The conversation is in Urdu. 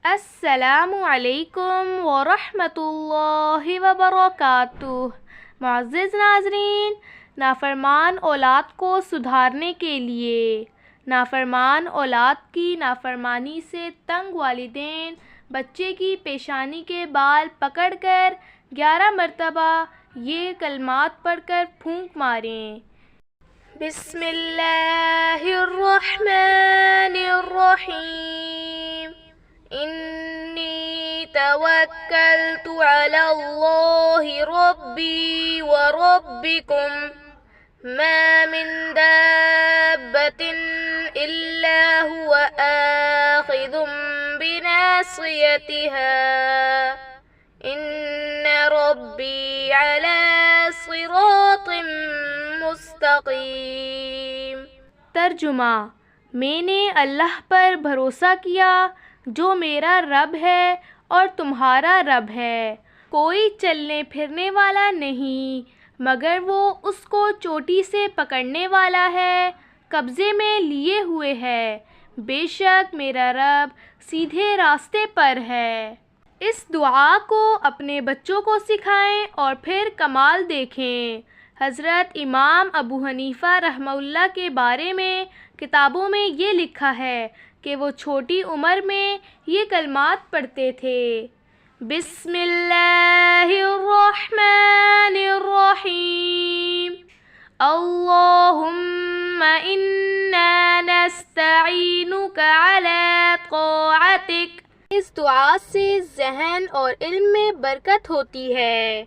السلام علیکم ورحمۃ اللہ وبرکاتہ۔ معزز ناظرین، نافرمان اولاد کو سدھارنے کے لیے نافرمان اولاد کی نافرمانی سے تنگ والدین بچے کی پیشانی کے بال پکڑ کر 11 مرتبہ یہ کلمات پڑھ کر پھونک ماریں: بسم اللہ الرحمن الرحیم، انی توکلت علی اللہ ربی وربکم، ما من دابۃ الا هو آخذ بناصیتها، ان ربی علی صراط مستقیم۔ ترجمہ: میں نے اللہ پر بھروسہ کیا جو میرا رب ہے اور تمہارا رب ہے۔ کوئی چلنے پھرنے والا نہیں مگر وہ اس کو چوٹی سے پکڑنے والا ہے، قبضے میں لیے ہوئے ہے۔ بے شک میرا رب سیدھے راستے پر ہے۔ اس دعا کو اپنے بچوں کو سکھائیں اور پھر کمال دیکھیں۔ حضرت امام ابو حنیفہ رحمہ اللہ کے بارے میں کتابوں میں یہ لکھا ہے کہ وہ چھوٹی عمر میں یہ کلمات پڑھتے تھے: بسم اللہ الرحمن الرحیم، اللہم انا نستعینک علی طاعتک۔ اس دعا سے ذہن اور علم میں برکت ہوتی ہے۔